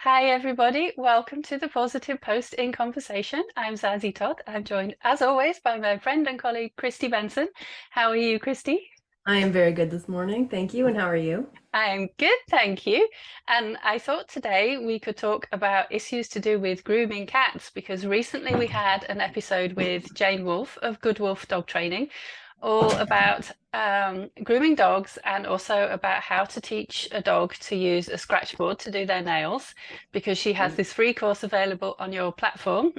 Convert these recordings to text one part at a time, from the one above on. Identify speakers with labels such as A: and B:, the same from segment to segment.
A: Hi, everybody. Welcome to the Pawsitive Post in Conversation. I'm Zazie Todd. I'm joined, as always, by my friend and colleague, Kristi Benson. How are you, Kristi?
B: I am very good this morning. Thank you. And how are you?
A: I'm good, thank you. And I thought today we could talk about issues to do with grooming cats because recently we had an episode with Jane Wolfe of Good Wolf Dog Training, all about grooming dogs and also about how to teach a dog to use a scratch board to do their nails, because she has this free course available on your platform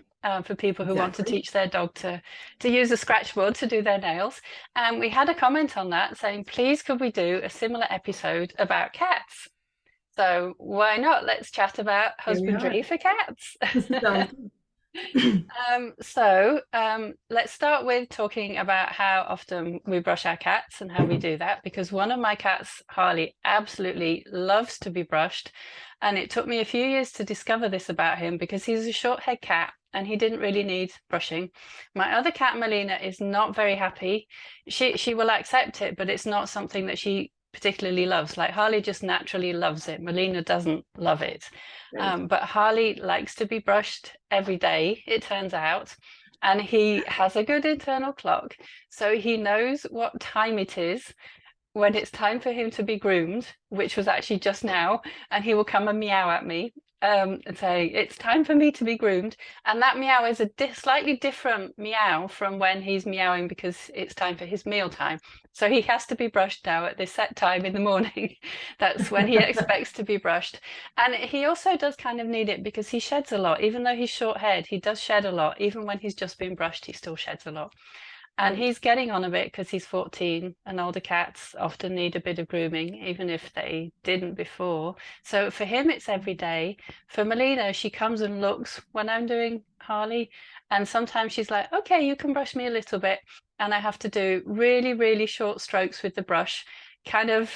A: for people who want to
B: Exactly.
A: teach their dog to use a scratch board to do their nails. And we had a comment on that saying, please, could we do a similar episode about cats? So why not? Let's chat about
B: Here we
A: husbandry
B: are.
A: for cats.
B: Sounds good.
A: Let's start with talking about how often we brush our cats and how we do that, because one of my cats, Harley, absolutely loves to be brushed. And it took me a few years to discover this about him because he's a short-haired cat and he didn't really need brushing. My other cat, Melina, is not very happy. She will accept it, but it's not something that she particularly loves. Like Harley just naturally loves it. Melina doesn't love it.
B: Right.
A: But Harley likes to be brushed every day, it turns out. And he has a good internal clock. So he knows what time it is when it's time for him to be groomed, which was actually just now. And he will come and meow at me and say, it's time for me to be groomed. And that meow is a slightly different meow from when he's meowing because it's time for his meal time. So he has to be brushed now at this set time in the morning. That's when he expects to be brushed. And he also does kind of need it because he sheds a lot. Even though he's short-haired, he does shed a lot. Even when he's just been brushed, he still sheds a lot. And
B: Right.
A: he's getting on a bit because he's 14 and older cats often need a bit of grooming, even if they didn't before. So for him, it's every day. For Melina, she comes and looks when I'm doing Harley. And sometimes she's like, okay, you can brush me a little bit. And I have to do really, really short strokes with the brush, kind of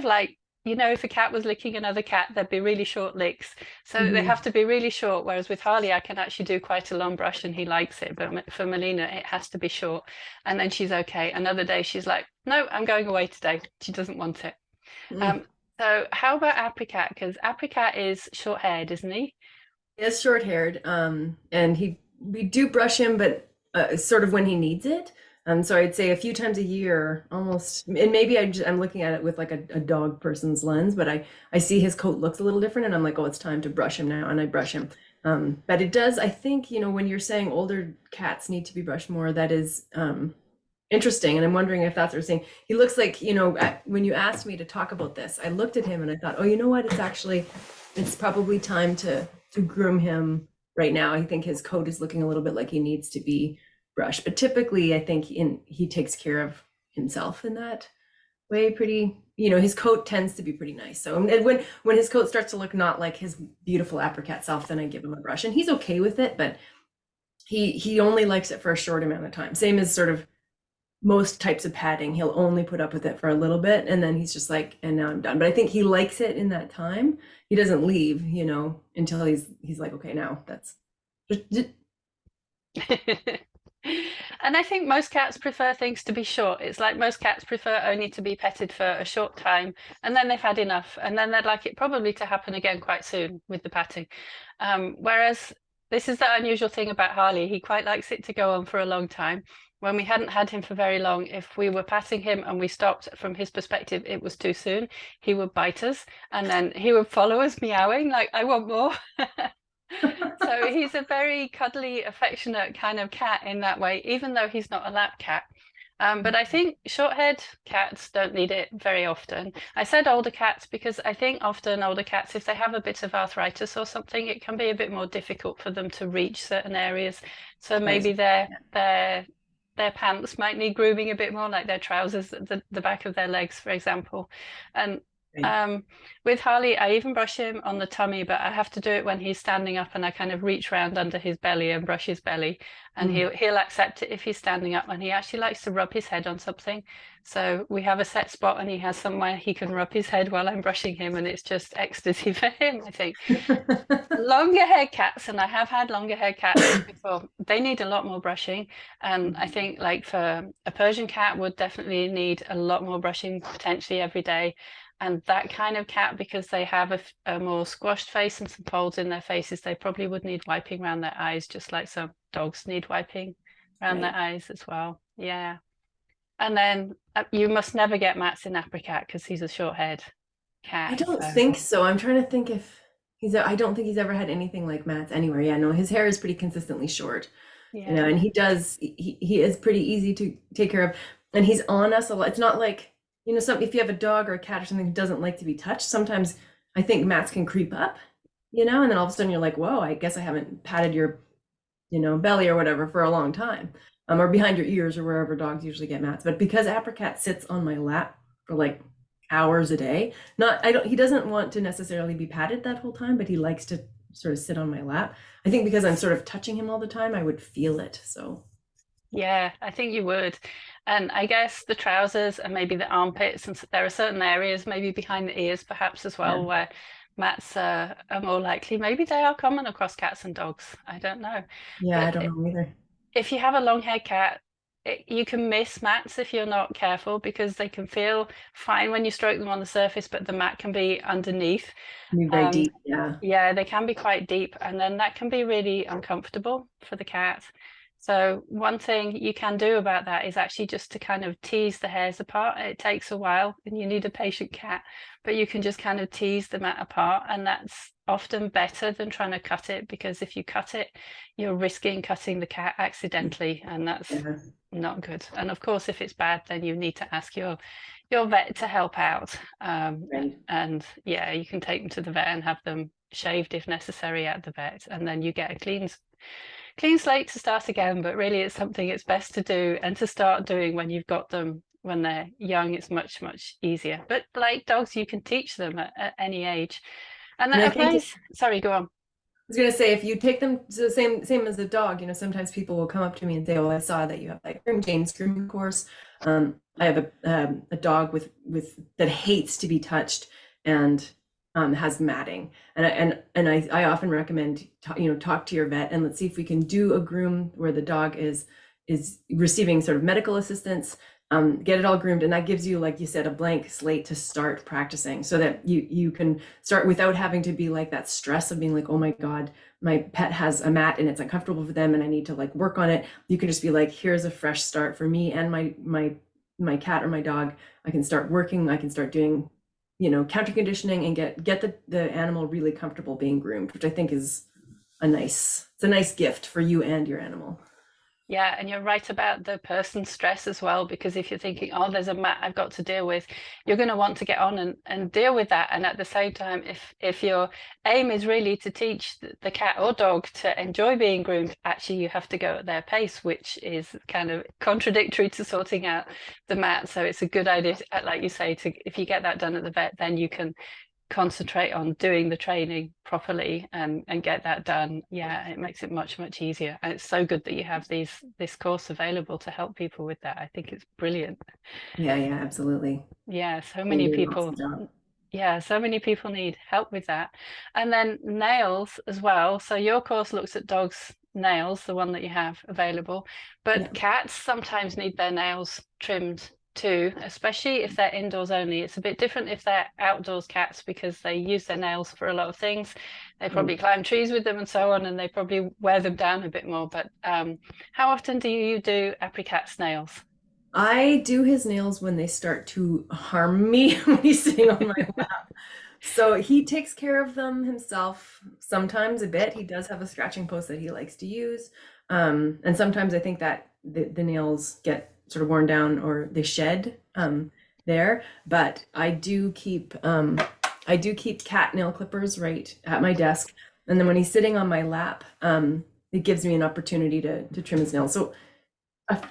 A: like, if a cat was licking another cat, there'd be really short licks. So they have
B: Hmm.
A: to be really short. Whereas with Harley, I can actually do quite a long brush and he likes it. But for Melina, it has to be short. And then she's okay. Another day, she's like, no, I'm going away today. She doesn't want it.
B: Mm.
A: Um, so how about Apricot? Because Apricot is short-haired, isn't he?
B: He is short-haired, and we do brush him, but sort of when he needs it. So I'd say a few times a year, almost. And maybe I'm looking at it with like a dog person's lens, but I see his coat looks a little different, and I'm like, oh, it's time to brush him now, and I brush him. But it does. I think when you're saying older cats need to be brushed more, that is interesting, and I'm wondering if that's what you're saying. He looks like, when you asked me to talk about this, I looked at him and I thought, oh, you know what? It's probably time to groom him right now. I think his coat is looking a little bit like he needs to be brushed, but typically, I think he takes care of himself in that way. His coat tends to be pretty nice. So and when his coat starts to look not like his beautiful apricot self, then I give him a brush, and he's okay with it, but he only likes it for a short amount of time. Same as sort of most types of padding, he'll only put up with it for a little bit and then he's just like, and now I'm done. But I think he likes it in that time. He doesn't leave, until he's like, okay, now that's just.
A: And I think most cats prefer things to be short. It's like most cats prefer only to be petted for a short time and then they've had enough. And then they'd like it probably to happen again quite soon with the patting. Whereas this is the unusual thing about Harley. He quite likes it to go on for a long time. When we hadn't had him for very long, if we were patting him and we stopped, from his perspective, it was too soon, he would bite us and then he would follow us meowing like, I want more. So he's a very cuddly, affectionate kind of cat in that way, even though he's not a lap cat. But I think short-haired cats don't need it very often. I said older cats because I think often older cats, if they have a bit of arthritis or something, it can be a bit more difficult for them to reach certain areas. So
B: Right.
A: maybe their pants might need grooming a bit more, like their trousers, the back of their legs, for example. And
B: Right.
A: um, with Harley, I even brush him on the tummy, but I have to do it when he's standing up and I kind of reach round under his belly and brush his belly. And
B: Mm.
A: he'll accept it if he's standing up, and he actually likes to rub his head on something. So we have a set spot and he has somewhere he can rub his head while I'm brushing him, and it's just ecstasy for him, I think. Longer hair cats, and I have had longer hair cats before, they need a lot more brushing. And I think like for a Persian cat would definitely need a lot more brushing, potentially every day. And that kind of cat, because they have a more squashed face and some folds in their faces, they probably would need wiping around their eyes, just like some dogs need wiping around their
B: Right.
A: eyes as well. Yeah. And then you must never get Mats in Apricot because he's a short-haired
B: I
A: cat.
B: don't
A: So
B: think so. I'm trying to think if I don't think he's ever had anything like Matt's anywhere. Yeah, no, his hair is pretty consistently short,
A: yeah,
B: and he is pretty easy to take care of, and he's on us a lot. It's not like, some if you have a dog or a cat or something who doesn't like to be touched, sometimes I think Matt's can creep up, and then all of a sudden you're like, whoa, I guess I haven't patted your, belly or whatever for a long time, or behind your ears or wherever dogs usually get Matt's. But because Apricot sits on my lap for like hours a day, he doesn't want to necessarily be patted that whole time, but he likes to sort of sit on my lap. I think because I'm sort of touching him all the time, I would feel it. So
A: yeah, I think you would. And I guess the trousers and maybe the armpits, and there are certain areas, maybe behind the ears perhaps as
B: yeah,
A: well, where mats are more likely. Maybe they are common across cats and dogs. I don't know.
B: yeah, I
A: But
B: don't know either.
A: if you have a long-haired cat, you can miss mats if you're not careful, because they can feel fine when you stroke them on the surface, but the mat can be underneath.
B: Can be very deep. Yeah,
A: Yeah, they can be quite deep, and then that can be really uncomfortable for the cat. So one thing you can do about that is actually just to kind of tease the hairs apart. It takes a while and you need a patient cat, but you can just kind of tease the mat apart, and that's often better than trying to cut it, because if you cut it, you're risking cutting the cat accidentally, and that's
B: yeah,
A: not good. And of course, if it's bad, then you need to ask your vet to help out.
B: right.
A: And yeah, you can take them to the vet and have them shaved if necessary at the vet, and then you get a clean slate to start again. But really, it's something it's best to do and to start doing when you've got them when they're young. It's much easier. But like dogs, you can teach them at any age, and
B: And
A: that
B: I think
A: applies. Sorry, go on.
B: was gonna say, if you take them to the same as a dog, sometimes people will come up to me and say, "Oh, I saw that you have like Jane's grooming course." I have a dog with that hates to be touched and has matting, and I often recommend talk to your vet and let's see if we can do a groom where the dog is receiving sort of medical assistance. Get it all groomed, and that gives you, like you said, a blank slate to start practicing, so that you can start without having to be like that stress of being like, oh my god, my pet has a mat and it's uncomfortable for them and I need to like work on it. You can just be like, here's a fresh start for me and my cat or my dog. I can start working, I can start doing counter conditioning and get the animal really comfortable being groomed, which I think is it's a nice gift for you and your animal.
A: Yeah, and you're right about the person's stress as well, because if you're thinking, oh, there's a mat I've got to deal with, you're going to want to get on and deal with that. And at the same time, if your aim is really to teach the cat or dog to enjoy being groomed, actually you have to go at their pace, which is kind of contradictory to sorting out the mat. So it's a good idea, like you say, if you get that done at the vet, then you can concentrate on doing the training properly and get that done. Yeah, it makes it much easier, and it's so good that you have this course available to help people with that. I think it's brilliant.
B: Yeah, yeah, absolutely.
A: Yeah, so
B: They
A: many
B: do an
A: people.
B: awesome job.
A: Yeah, so many people need help with that. And then nails as well. So your course looks at dogs' nails, the one that you have available,
B: Yeah.
A: but cats sometimes need their nails trimmed too, especially if they're indoors only. It's a bit different if they're outdoors cats, because they use their nails for a lot of things. They probably
B: Right.
A: climb trees with them and so on, and they probably wear them down a bit more. But how often do you do Apricot's nails?
B: I do his nails when they start to harm me when he's sitting on my lap. So he takes care of them himself, sometimes a bit. He does have a scratching post that he likes to use. And sometimes I think that the nails get sort of worn down or they shed there. But I do keep cat nail clippers right at my desk. And then when he's sitting on my lap, it gives me an opportunity to trim his nails. So I,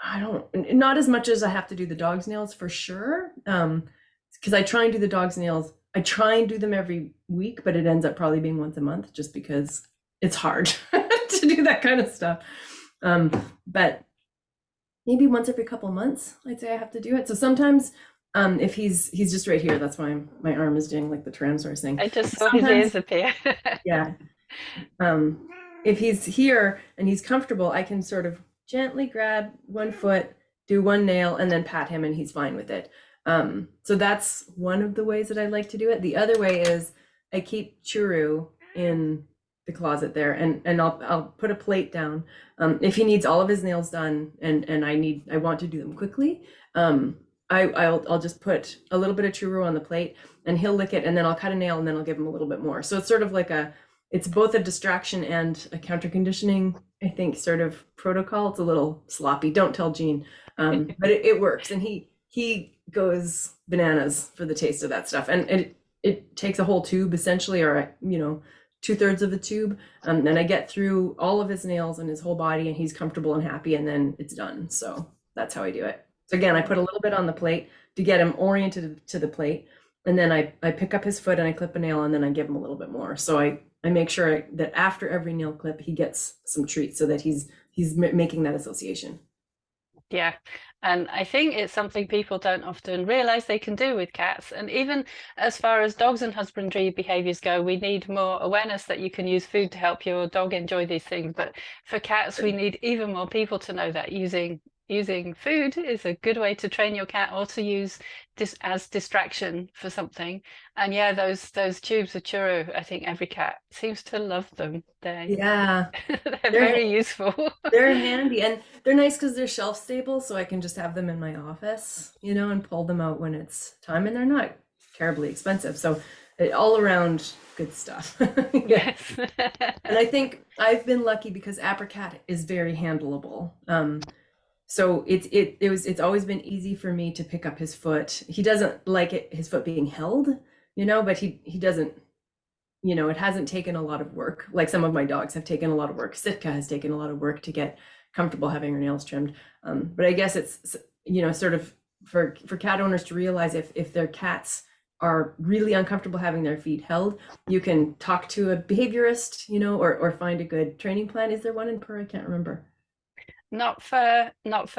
B: I don't, not as much as I have to do the dog's nails for sure. Because I try and do the dog's nails. I try and do them every week, but it ends up probably being once a month just because it's hard to do that kind of stuff. But maybe once every couple months, I'd say I have to do it. So sometimes, if he's just right here, that's why my arm is doing like the Tyrannosaurus thing.
A: I just saw his
B: Sometimes,
A: ears appear.
B: yeah. If he's here and he's comfortable, I can sort of gently grab one foot, do one nail, and then pat him, and he's fine with it. So that's one of the ways that I like to do it. The other way is I keep Churu in the closet there, and I'll put a plate down. If he needs all of his nails done, and I want to do them quickly, I'll just put a little bit of Churu on the plate, and he'll lick it, and then I'll cut a nail, and then I'll give him a little bit more. So it's sort of like it's both a distraction and a counter conditioning, I think, sort of protocol. It's a little sloppy. Don't tell Gene, but it works, and he goes bananas for the taste of that stuff, and it takes a whole tube essentially, or 2/3 of a tube, and I get through all of his nails and his whole body, and he's comfortable and happy, and then it's done. So that's how I do it. So again, I put a little bit on the plate to get him oriented to the plate, and then I pick up his foot and I clip a nail, and then I give him a little bit more. So I make sure that after every nail clip he gets some treats, so that he's making that association.
A: Yeah, and I think it's something people don't often realize they can do with cats. And even as far as dogs and husbandry behaviors go, we need more awareness that you can use food to help your dog enjoy these things. But for cats, we need even more people to know that using food is a good way to train your cat, or to use this as distraction for something. And yeah, those tubes of churro, I think every cat seems to love them.
B: Yeah,
A: They're very useful.
B: they're handy, and they're nice because they're shelf stable, so I can just have them in my office, and pull them out when it's time, and they're not terribly expensive. So all around good stuff.
A: Yes.
B: And I think I've been lucky because Apricot is very handleable. So it's always been easy for me to pick up his foot. He doesn't like his foot being held, but he doesn't, it hasn't taken a lot of work. Like some of my dogs have taken a lot of work. Sitka has taken a lot of work to get comfortable having her nails trimmed. But I guess it's, sort of for cat owners to realize if their cats are really uncomfortable having their feet held, you can talk to a behaviorist, or find a good training plan. Is there one in Purr? I can't remember.
A: Not for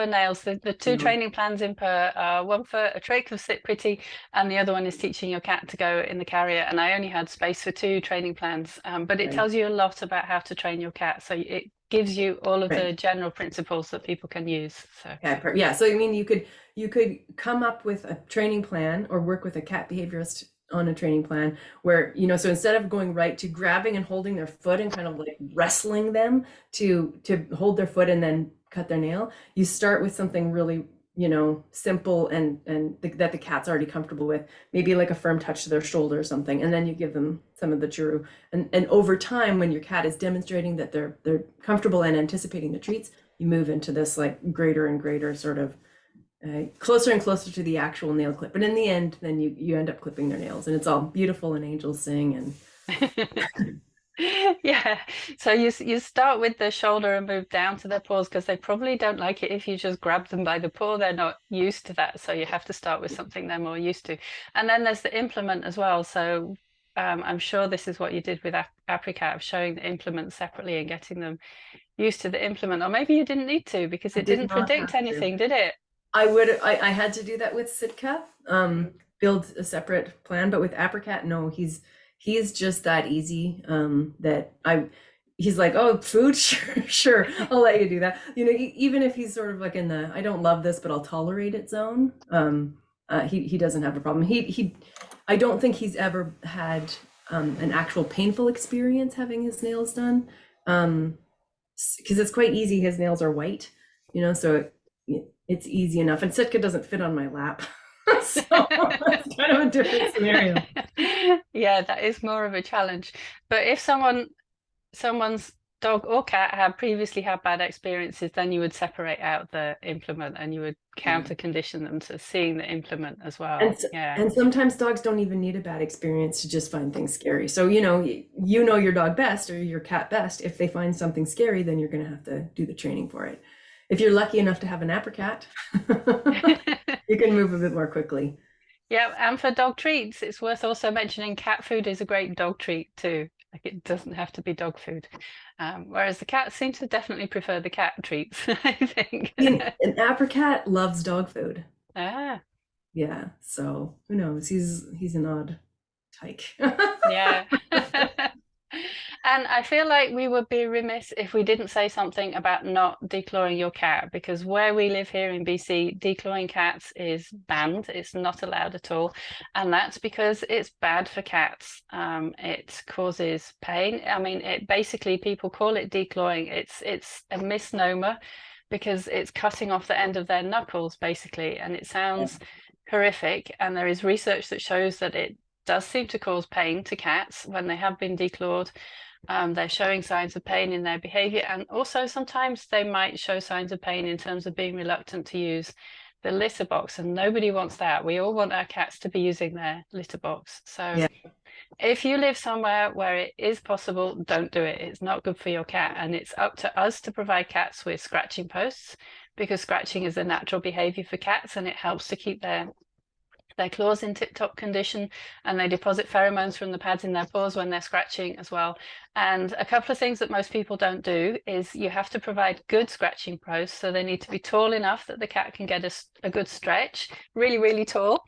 A: nails. The two
B: No.
A: training plans in Purr are one for a trach of Sit Pretty, and the other one is teaching your cat to go in the carrier. And I only had space for two training plans, but it
B: Right.
A: tells you a lot about how to train your cat. So it gives you all of
B: Right.
A: the general principles that people can use. So
B: Yeah. So I mean, you could come up with a training plan, or work with a cat behaviorist on a training plan where, so instead of going right to grabbing and holding their foot and kind of like wrestling them to hold their foot and then cut their nail, you start with something really, simple and that the cat's already comfortable with, maybe like a firm touch to their shoulder or something, and then you give them some of the churu, and over time, when your cat is demonstrating that they're comfortable and anticipating the treats, you move into this like greater and greater sort of closer and closer to the actual nail clip. But in the end, then you end up clipping their nails, and it's all beautiful and angels sing and
A: yeah. So you start with the shoulder and move down to their paws, because they probably don't like it if you just grab them by the paw. They're not used to that. So you have to start with something they're more used to. And then there's the implement as well. So I'm sure this is what you did with Apricot, of showing the implement separately and getting them used to the implement. Or maybe you didn't need to, because it didn't predict anything, did it?
B: I had to do that with Sitka, build a separate plan, but with Apricot, no, he's just that easy, that he's like, oh, food, sure, I'll let you do that. Even if he's sort of like in the, I don't love this, but I'll tolerate it zone, he doesn't have a problem. I don't think he's ever had an actual painful experience having his nails done, because it's quite easy. His nails are white, so it's easy enough. And Sitka doesn't fit on my lap. So it's kind of a different scenario.
A: Yeah, that is more of a challenge. But if someone's dog or cat had previously had bad experiences, then you would separate out the implement, and you would counter condition them to seeing the implement as well.
B: And sometimes dogs don't even need a bad experience to just find things scary. So you know your dog best, or your cat best. If they find something scary, then you're going to have to do the training for it. If you're lucky enough to have an apricot, you can move a bit more quickly.
A: Yeah, and for dog treats, it's worth also mentioning cat food is a great dog treat too. Like, it doesn't have to be dog food. Whereas the cats seem to definitely prefer the cat treats, I think.
B: An apricot loves dog food.
A: Ah.
B: Yeah, so who knows? He's an odd tyke.
A: Yeah. And I feel like we would be remiss if we didn't say something about not declawing your cat, because where we live here in BC, declawing cats is banned. It's not allowed at all. And that's because it's bad for cats. It causes pain. I mean, it basically, people call it declawing. It's a misnomer because it's cutting off the end of their knuckles, basically. And it sounds horrific. And there is research that shows that it does seem to cause pain to cats when they have been declawed. They're showing signs of pain in their behavior, and also sometimes they might show signs of pain in terms of being reluctant to use the litter box, and nobody wants that. We all want our cats to be using their litter box. So
B: Yeah.
A: if you live somewhere where it is possible, don't do it. It's not good for your cat, and it's up to us to provide cats with scratching posts, because scratching is a natural behavior for cats, and it helps to keep their claws in tip-top condition, and they deposit pheromones from the pads in their paws when they're scratching as well. And a couple of things that most people don't do is you have to provide good scratching posts. So they need to be tall enough that the cat can get a good stretch, really, really tall.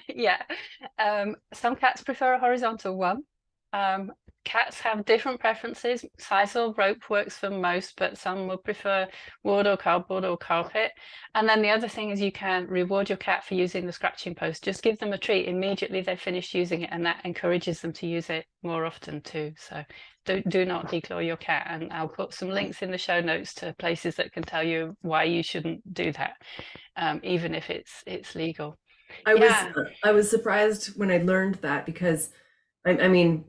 A: Yeah. Some cats prefer a horizontal one. Cats have different preferences. Sisal rope works for most, but some will prefer wood or cardboard or carpet. And then the other thing is you can reward your cat for using the scratching post. Just give them a treat immediately they've finished using it, and that encourages them to use it more often too. So do not declaw your cat, and I'll put some links in the show notes to places that can tell you why you shouldn't do that, even if it's legal. Yeah.
B: I was surprised when I learned that, because I mean,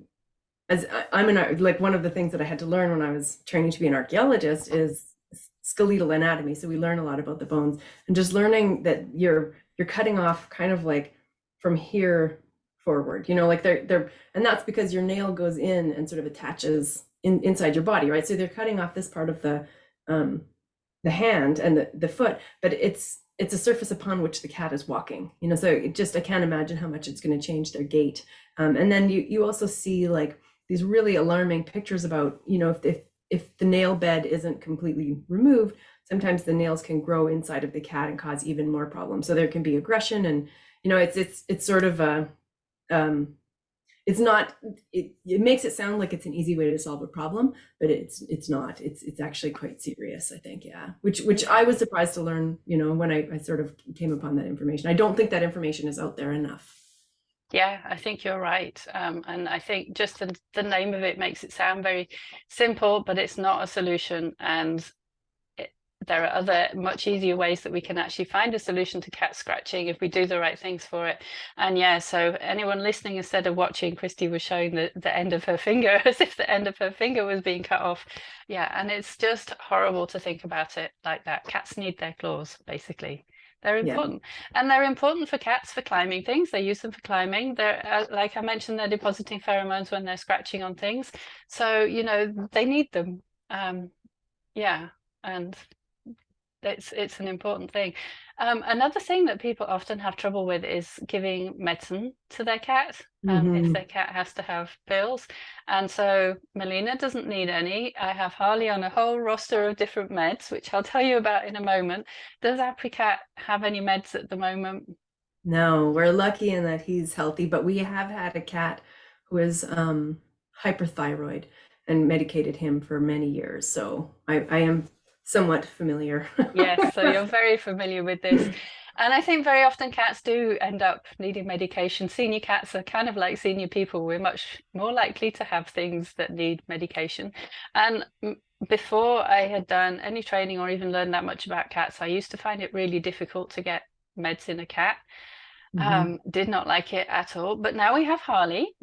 B: as I'm an, like, one of the things that I had to learn when I was training to be an archaeologist is skeletal anatomy. So we learn a lot about the bones, and just learning that you're cutting off kind of like from here forward, like they're, and that's because your nail goes in and sort of attaches inside your body, right? So they're cutting off this part of the hand and the foot, but it's a surface upon which the cat is walking, so I can't imagine how much it's going to change their gait. And then you also see like these really alarming pictures about, if the nail bed isn't completely removed, sometimes the nails can grow inside of the cat and cause even more problems. So there can be aggression, and it's sort of a it's not, it makes it sound like it's an easy way to solve a problem, but it's not. It's actually quite serious, I think. Yeah, which I was surprised to learn, when I sort of came upon that information. I don't think that information is out there enough.
A: Yeah, I think you're right. And I think just the name of it makes it sound very simple, but it's not a solution. And there are other much easier ways that we can actually find a solution to cat scratching if we do the right things for it. And yeah, so anyone listening, instead of watching, Kristi was showing the end of her finger as if the end of her finger was being cut off. Yeah, and it's just horrible to think about it like that. Cats need their claws, basically. They're important. Yeah. And they're important for cats for climbing things. They use them for climbing. They're, like I mentioned, they're depositing pheromones when they're scratching on things. So, they need them. Yeah, and it's an important thing. Another thing that people often have trouble with is giving medicine to their cat, if their cat has to have pills. And so Melina doesn't need any. I have Harley on a whole roster of different meds, which I'll tell you about in a moment. Does Apricot have any meds at the moment?
B: No, we're lucky in that he's healthy, but we have had a cat who is hyperthyroid and medicated him for many years. So I am somewhat familiar.
A: Yes, so you're very familiar with this. And I think very often cats do end up needing medication. Senior cats are kind of like senior people. We're much more likely to have things that need medication. And before I had done any training or even learned that much about cats, I used to find it really difficult to get meds in a cat. Did not like it at all. But now we have Harley.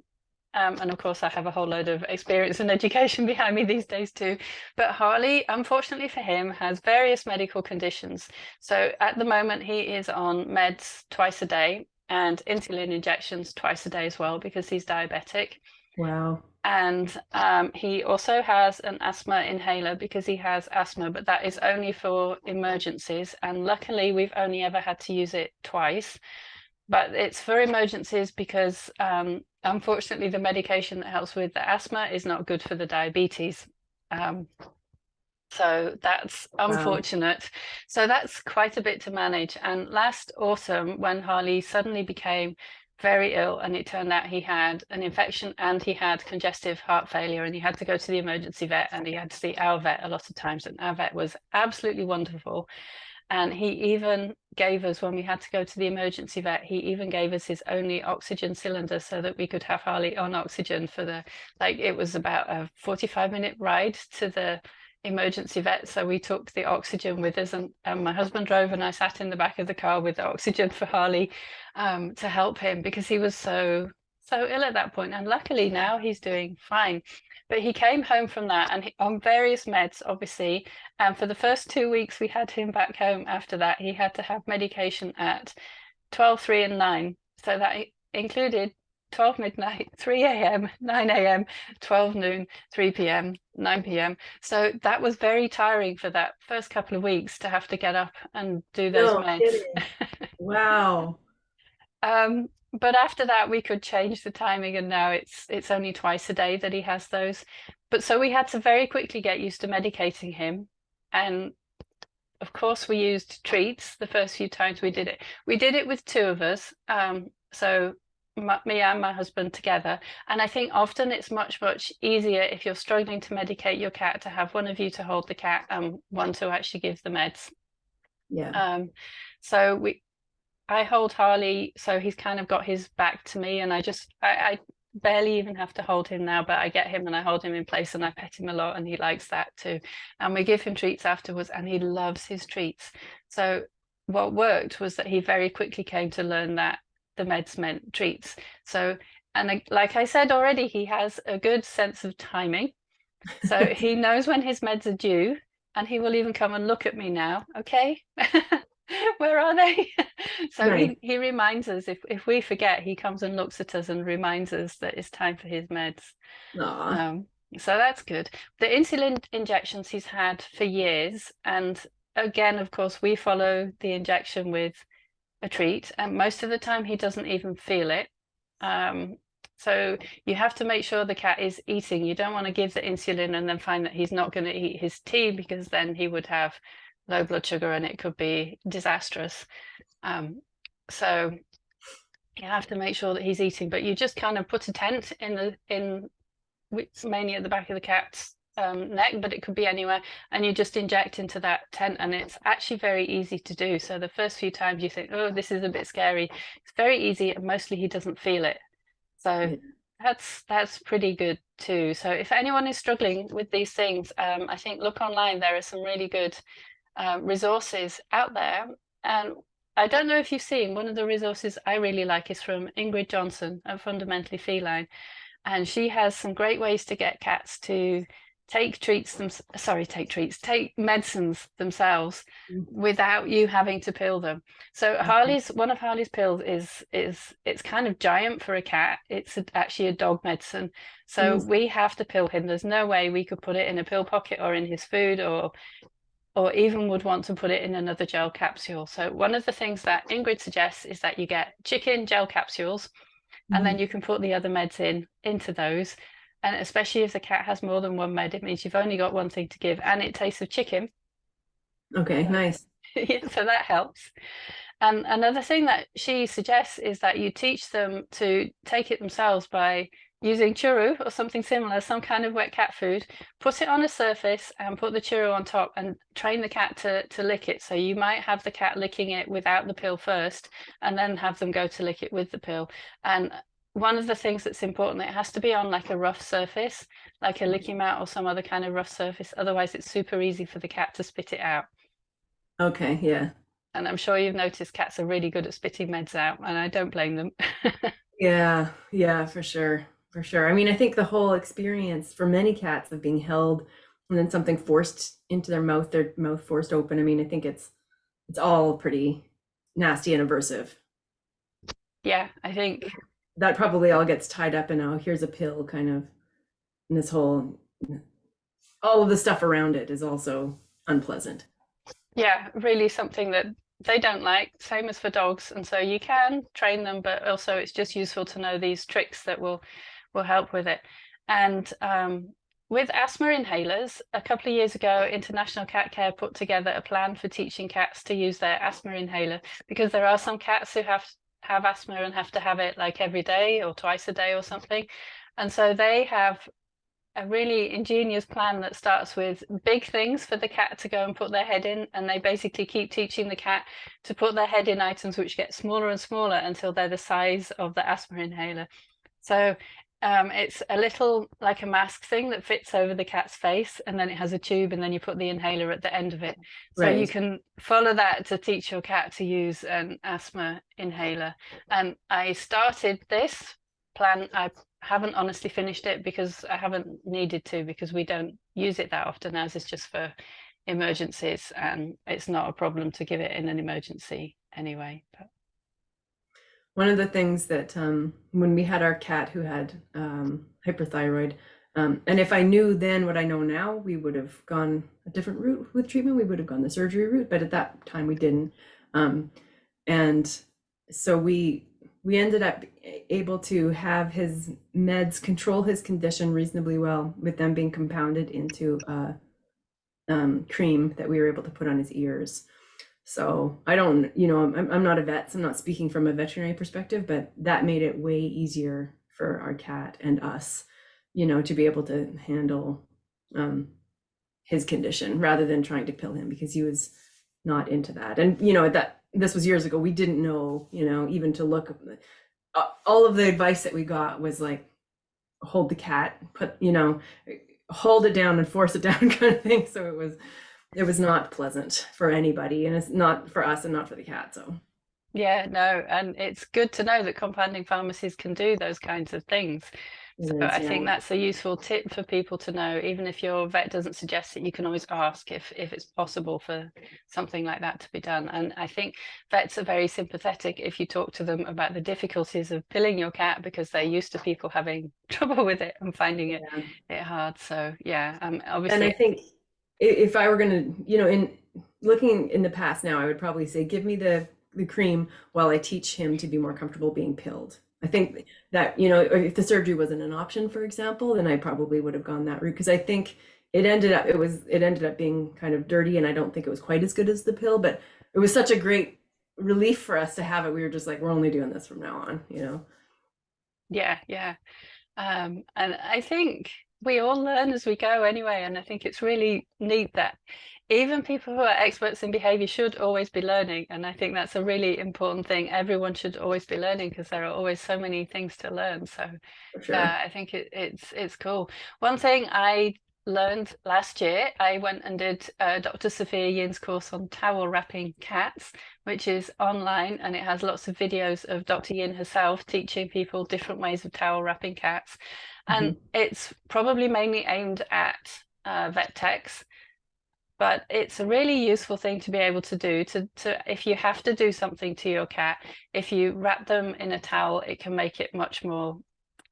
A: And of course, I have a whole load of experience and education behind me these days too. But Harley, unfortunately for him, has various medical conditions. So at the moment, he is on meds twice a day and insulin injections twice a day as well, because he's diabetic.
B: Wow.
A: And he also has an asthma inhaler because he has asthma, but that is only for emergencies. And luckily, we've only ever had to use it twice. But it's for emergencies because unfortunately the medication that helps with the asthma is not good for the diabetes. So that's
B: Wow.
A: unfortunate. So that's quite a bit to manage. And last autumn, when Harley suddenly became very ill, and it turned out he had an infection and he had congestive heart failure, and he had to go to the emergency vet, and he had to see our vet a lot of times. And our vet was absolutely wonderful. And he even gave us, when we had to go to the emergency vet, he even gave us his only oxygen cylinder so that we could have Harley on oxygen for the, like, it was about a 45-minute ride to the emergency vet. So we took the oxygen with us, and my husband drove and I sat in the back of the car with the oxygen for Harley to help him, because he was so ill at that point. And luckily now he's doing fine. But he came home from that and on various meds, obviously. And for the first 2 weeks we had him back home after that, he had to have medication at 12, 3, and 9. So that included 12 midnight, 3 a.m., 9 a.m., 12 noon, 3 p.m., 9 p.m. So that was very tiring for that first couple of weeks to have to get up and do those
B: No
A: meds.
B: kidding. Wow.
A: But after that, we could change the timing, and now it's only twice a day that he has those. But so we had to very quickly get used to medicating him, and of course we used treats the first few times we did it. We did it with two of us, so me and my husband together. And I think often it's much easier if you're struggling to medicate your cat to have one of you to hold the cat and one to actually give the meds.
B: Yeah.
A: So I hold Harley, so he's kind of got his back to me, and I barely even have to hold him now, but I get him and I hold him in place and I pet him a lot, and he likes that too. And we give him treats afterwards, and he loves his treats. So what worked was that he very quickly came to learn that the meds meant treats. So, and like I said already, he has a good sense of timing. So he knows when his meds are due, and he will even come and look at me now. Okay. Where are they? So
B: Nice.
A: he reminds us, if we forget, he comes and looks at us and reminds us that it's time for his meds.
B: Aw.
A: Um, so that's good. The insulin injections he's had for years, and again, of course, we follow the injection with a treat, and most of the time he doesn't even feel it. So you have to make sure the cat is eating. You don't want to give the insulin and then find that he's not going to eat his tea, because then he would have low blood sugar and it could be disastrous. So you have to make sure that he's eating, but you just kind of put a tent in which mainly at the back of the cat's neck, but it could be anywhere, and you just inject into that tent, and it's actually very easy to do. So the first few times you think, oh, this is a bit scary. It's very easy, and mostly he doesn't feel it. So
B: Yeah.
A: that's pretty good too. So if anyone is struggling with these things, I think look online. There are some really good resources out there. And I don't know if you've seen, one of the resources I really like is from Ingrid Johnson at Fundamentally Feline. And she has some great ways to get cats to take medicines themselves without you having to pill them. So one of Harley's pills is it's kind of giant for a cat. It's actually a dog medicine. So
B: Mm.
A: we have to pill him. There's no way we could put it in a pill pocket or in his food, or even would want to put it in another gel capsule. So one of the things that Ingrid suggests is that you get chicken gel capsules, and then you can put the other meds into those. And especially if the cat has more than one med, it means you've only got one thing to give, and it tastes of chicken.
B: Okay, nice.
A: Yeah, so that helps. And another thing that she suggests is that you teach them to take it themselves by using churro or something similar, some kind of wet cat food, put it on a surface and put the churro on top and train the cat to lick it. So you might have the cat licking it without the pill first, and then have them go to lick it with the pill. And one of the things that's important, it has to be on like a rough surface, like a licky mat or some other kind of rough surface. Otherwise, it's super easy for the cat to spit it out.
B: Okay, yeah.
A: And I'm sure you've noticed cats are really good at spitting meds out, and I don't blame them.
B: Yeah, yeah, for sure. For sure. I mean, I think the whole experience for many cats of being held and then something forced into their mouth forced open. I mean, I think it's all pretty nasty and aversive.
A: Yeah, I think,
B: That probably all gets tied up in, oh, here's a pill kind of, and this whole all of the stuff around it is also unpleasant.
A: yeah, really something that they don't like, same as for dogs. And so you can train them, but also it's just useful to know these tricks that will help with it. And with asthma inhalers, a couple of years ago, International Cat Care put together a plan for teaching cats to use their asthma inhaler, because there are some cats who have asthma and have to have it like every day or twice a day or something. And so they have a really ingenious plan that starts with big things for the cat to go and put their head in, and they basically keep teaching the cat to put their head in items which get smaller and smaller until they're the size of the asthma inhaler. So it's a little like a mask thing that fits over the cat's face, and then it has a tube, and then you put the inhaler at the end of it. So you
B: Right.
A: can follow that to teach your cat to use an asthma inhaler. And I started this plan. I haven't honestly finished it because I haven't needed to, because we don't use it that often, as it's just for emergencies, and it's not a problem to give it in an emergency anyway. But
B: One of the things that when we had our cat who had hyperthyroid, and if I knew then what I know now, we would have gone a different route with treatment. We would have gone the surgery route, but at that time we didn't. And so we ended up able to have his meds control his condition reasonably well, with them being compounded into cream that we were able to put on his ears. So I don't, I'm not a vet, so I'm not speaking from a veterinary perspective, but that made it way easier for our cat and us, to be able to handle his condition rather than trying to pill him, because he was not into that. And, that this was years ago, we didn't know, even to look, all of the advice that we got was like, hold the cat, hold it down and force it down kind of thing. So it was not pleasant for anybody, and it's not for us and not for the cat. So
A: yeah, no, and it's good to know that compounding pharmacies can do those kinds of things.
B: it
A: So
B: is,
A: I
B: yeah.
A: think that's a useful tip for people to know. Even if your vet doesn't suggest it, you can always ask if it's possible for something like that to be done. And I think vets are very sympathetic if you talk to them about the difficulties of pilling your cat, because they're used to people having trouble with it and finding it hard. So yeah,
B: And
A: obviously.
B: I think if I were gonna, in looking in the past now, I would probably say, give me the cream while I teach him to be more comfortable being pilled. I think that, if the surgery wasn't an option, for example, then I probably would have gone that route, because I think it ended up being kind of dirty, and I don't think it was quite as good as the pill, but it was such a great relief for us to have it. We were just like, we're only doing this from now on.
A: Yeah, yeah. And I think we all learn as we go anyway. And I think it's really neat that even people who are experts in behavior should always be learning. And I think that's a really important thing. Everyone should always be learning, because there are always so many things to learn. So
B: For sure.
A: I think it's cool. One thing I learned last year, I went and did Dr. Sophia Yin's course on towel wrapping cats, which is online, and it has lots of videos of Dr. Yin herself teaching people different ways of towel wrapping cats. And
B: Mhm.
A: it's probably mainly aimed at vet techs, but it's a really useful thing to be able to do to if you have to do something to your cat, if you wrap them in a towel, it can make it much more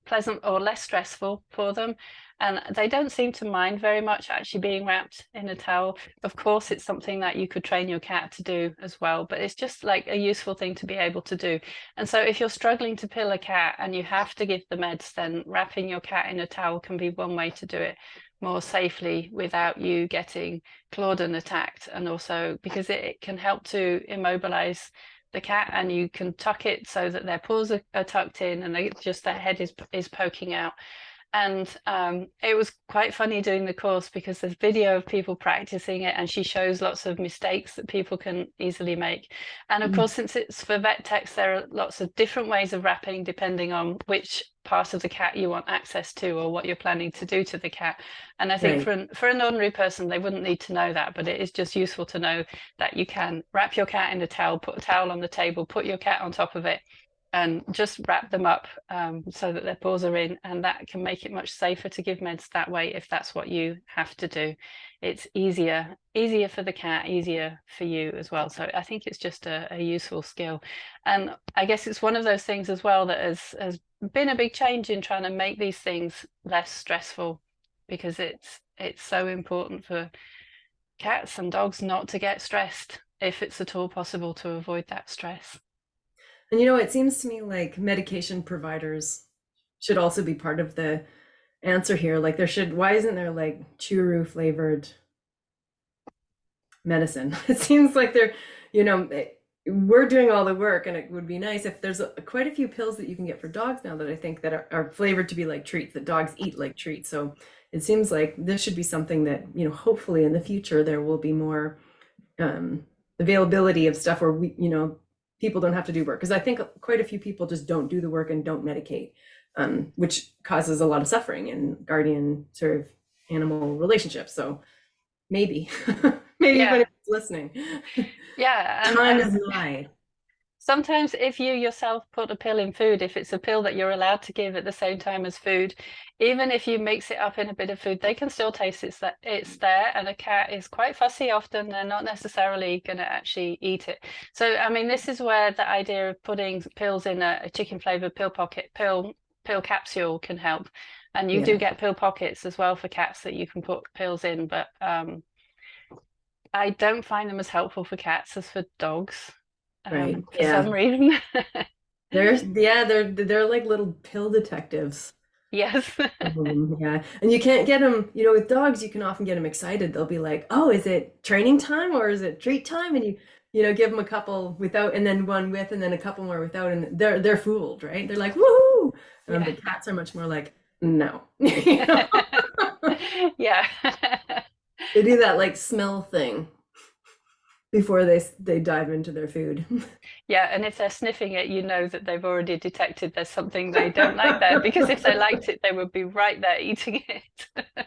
A: pleasant or less stressful for them. And they don't seem to mind very much actually being wrapped in a towel. Of course, it's something that you could train your cat to do as well, but it's just like a useful thing to be able to do. And so if you're struggling to pill a cat and you have to give the meds, then wrapping your cat in a towel can be one way to do it more safely without you getting clawed and attacked. And also because it can help to immobilize the cat, and you can tuck it so that their paws are tucked in and their head is poking out. And it was quite funny doing the course, because there's video of people practicing it, and she shows lots of mistakes that people can easily make. And of course, since it's for vet techs, there are lots of different ways of wrapping depending on which part of the cat you want access to or what you're planning to do to the cat. And I think
B: Right.
A: for an ordinary person, they wouldn't need to know that, but it is just useful to know that you can wrap your cat in a towel, put a towel on the table, put your cat on top of it, and just wrap them up so that their paws are in, and that can make it much safer to give meds that way if that's what you have to do. It's easier for the cat, easier for you as well. So I think it's just a useful skill. And I guess it's one of those things as well that has been a big change in trying to make these things less stressful, because it's so important for cats and dogs not to get stressed if it's at all possible to avoid that stress.
B: And it seems to me like medication providers should also be part of the answer here. Like why isn't there like churu flavored medicine? It seems like you know, we're doing all the work, and it would be nice if there's quite a few pills that you can get for dogs now that I think that are flavored to be like treats, that dogs eat like treats. So it seems like this should be something that, you know, hopefully in the future there will be more availability of stuff where we, you know, people don't have to do work. Because I think quite a few people just don't do the work and don't medicate, which causes a lot of suffering in guardian sort of animal relationships. So maybe, maybe if
A: Yeah.
B: anyone's listening,
A: Yeah.
B: time is nigh.
A: Sometimes if you yourself put a pill in food, if it's a pill that you're allowed to give at the same time as food, even if you mix it up in a bit of food, they can still taste it's there. And a cat is quite fussy often. They're not necessarily going to actually eat it. So, I mean, this is where the idea of putting pills in a chicken flavored pill capsule can help. And you do
B: Yeah.
A: get pill pockets as well for cats that you can put pills in, but I don't find them as helpful for cats as for dogs,
B: Right.
A: for some
B: Yeah.
A: reason.
B: They're like little pill detectives.
A: Yes.
B: Yeah. And you can't get them, you know, with dogs, you can often get them excited. They'll be like, "Oh, is it training time or is it treat time?" And you know, give them a couple without and then one with and then a couple more without, and they're fooled, right? They're like, "Woohoo!"
A: Yeah.
B: But cats are much more like, "No." You know?
A: Yeah.
B: They do that like smell thing before they dive into their food.
A: Yeah, and if they're sniffing it, you know that they've already detected there's something they don't like there, because if they liked it, they would be right there eating it.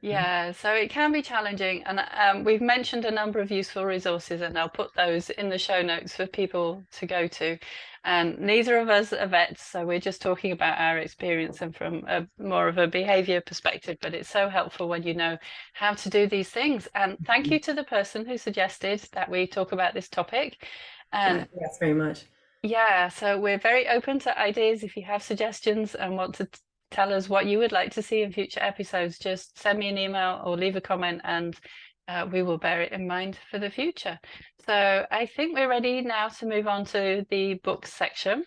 A: Yeah, so it can be challenging, and we've mentioned a number of useful resources, and I'll put those in the show notes for people to go to. And neither of us are vets, so we're just talking about our experience and from more of a behavior perspective, but it's so helpful when you know how to do these things. And thank you to the person who suggested that we talk about this topic. And
B: Yes, very much.
A: yeah, so we're very open to ideas. If you have suggestions and want to tell us what you would like to see in future episodes, just send me an email or leave a comment, and we will bear it in mind for the future. So I think we're ready now to move on to the books section.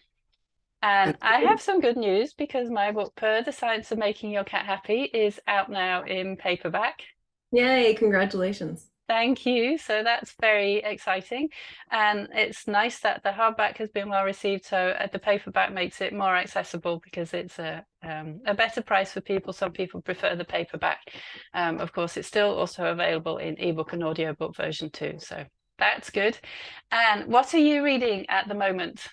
A: And I have some good news, because my book, Purr, The Science of Making Your Cat Happy, is out now in paperback.
B: Yay, congratulations.
A: Thank you. So that's very exciting. And it's nice that the hardback has been well received. So the paperback makes it more accessible, because it's a better price for people. Some people prefer the paperback. Of course, it's still also available in ebook and audiobook version too. So that's good. And what are you reading at the moment?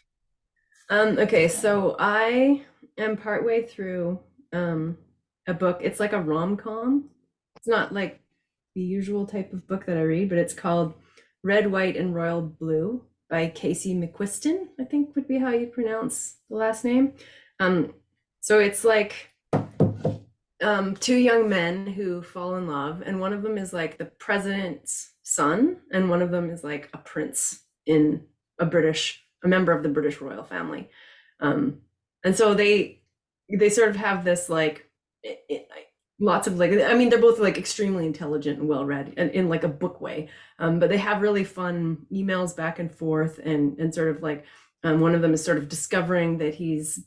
B: Okay, so I am partway through a book. It's like a rom-com. It's not like the usual type of book that I read, but it's called Red, White, and Royal Blue by Casey McQuiston, I think would be how you pronounce the last name. So it's like two young men who fall in love, and one of them is like the president's son, and one of them is like a prince in a member of the British royal family. And so they sort of have this like lots of like, I mean, they're both like extremely intelligent and well read, and in like a book way, but they have really fun emails back and forth, and sort of like one of them is sort of discovering that he's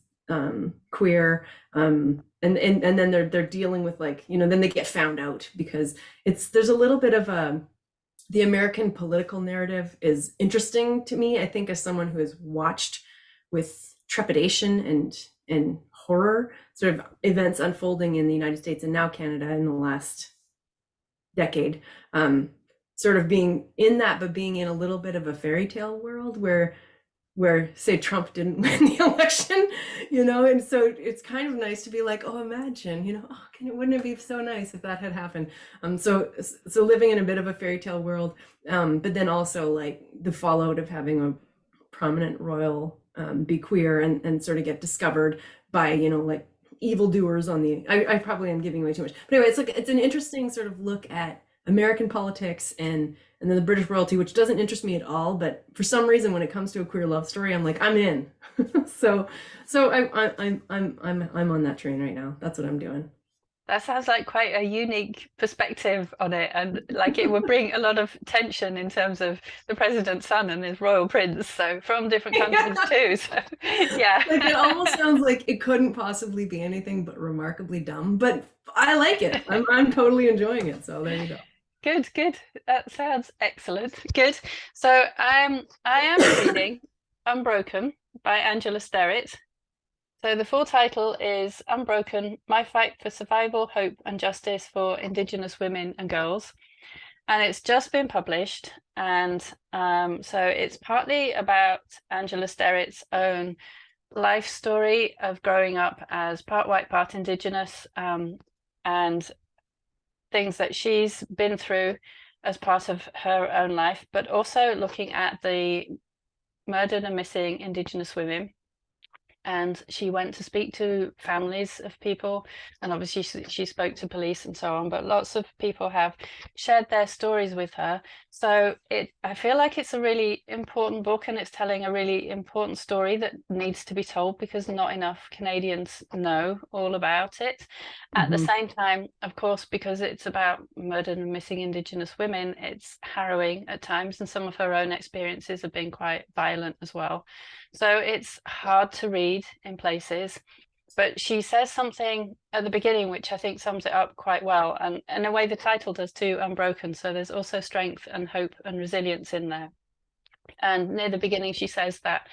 B: queer, and then they're dealing with like, you know, then they get found out, because there's a little bit of the American political narrative is interesting to me, I think, as someone who has watched with trepidation and horror sort of events unfolding in the United States and now Canada in the last decade, sort of being in that, but being in a little bit of a fairy tale world where say Trump didn't win the election, you know, and so it's kind of nice to be like, oh, imagine, you know, oh, wouldn't it be so nice if that had happened? So living in a bit of a fairy tale world, but then also like the fallout of having a prominent royal be queer and sort of get discovered by, you know, like evildoers on the, I probably am giving away too much, but anyway, it's an interesting sort of look at American politics and then the British royalty, which doesn't interest me at all, but for some reason when it comes to a queer love story, I'm like, I'm in. so I'm on that train right now. That's what I'm doing.
A: That sounds like quite a unique perspective on it, and like it would bring a lot of tension in terms of the president's son and his royal prince, so from different countries too. So, yeah.
B: Like it almost sounds like it couldn't possibly be anything but remarkably dumb, but I like it. I'm totally enjoying it. So there you go.
A: Good, good. That sounds excellent. Good. So I am reading Unbroken by Angela Sterritt. So the full title is Unbroken: My Fight for Survival, Hope and Justice for Indigenous Women and Girls. And it's just been published. And so it's partly about Angela Sterritt's own life story of growing up as part white, part Indigenous, and things that she's been through as part of her own life, but also looking at the murdered and missing Indigenous women. And she went to speak to families of people, and obviously she spoke to police and so on, but lots of people have shared their stories with her. So I feel like it's a really important book, and it's telling a really important story that needs to be told because not enough Canadians know all about it. At the same time, of course, because it's about murdered and missing Indigenous women, it's harrowing at times, and some of her own experiences have been quite violent as well. So it's hard to read in places, but she says something at the beginning which I think sums it up quite well, and in a way the title does too, Unbroken. So there's also strength and hope and resilience in there. And near the beginning she says that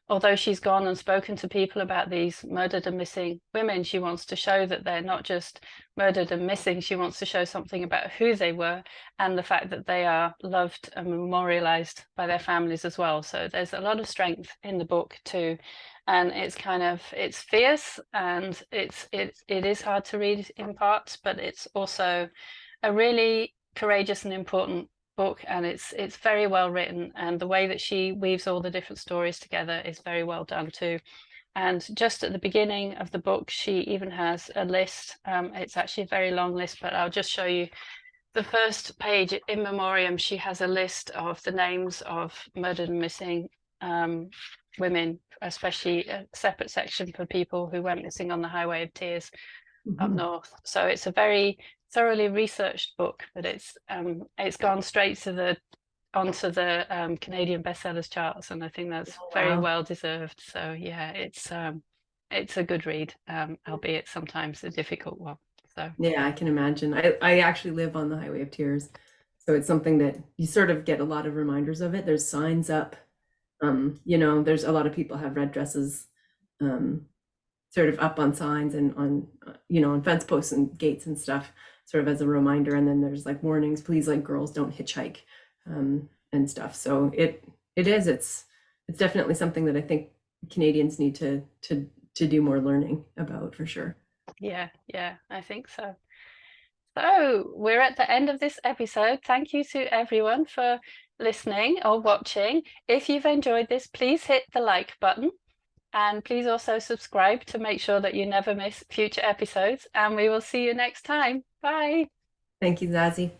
A: although she's gone and spoken to people about these murdered and missing women, she wants to show that they're not just murdered and missing. She wants to show something about who they were and the fact that they are loved and memorialized by their families as well. So there's a lot of strength in the book too. And it's fierce, and it is hard to read in parts, but it's also a really courageous and important book, and it's very well written, and the way that she weaves all the different stories together is very well done too. And just at the beginning of the book she even has a list. It's actually a very long list, but I'll just show you the first page. In memoriam, she has a list of the names of murdered and missing women, especially a separate section for people who went missing on the Highway of Tears up north. So it's a very thoroughly researched book, but it's gone straight to onto the Canadian bestsellers charts, and I think that's very well deserved. So yeah, it's a good read, albeit sometimes a difficult one. So
B: yeah, I can imagine. I actually live on the Highway of Tears, so it's something that you sort of get a lot of reminders of it. There's signs up. There's a lot of people have red dresses sort of up on signs and on fence posts and gates and stuff, sort of as a reminder. And then there's like warnings, please, like, girls don't hitchhike and stuff. So it's definitely something that I think Canadians need to do more learning about, for sure.
A: Yeah, I think so. So we're at the end of this episode. Thank you to everyone for listening or watching. If you've enjoyed this, please hit the like button, and please also subscribe to make sure that you never miss future episodes, and we will see you next time. Bye.
B: Thank you, Zazie.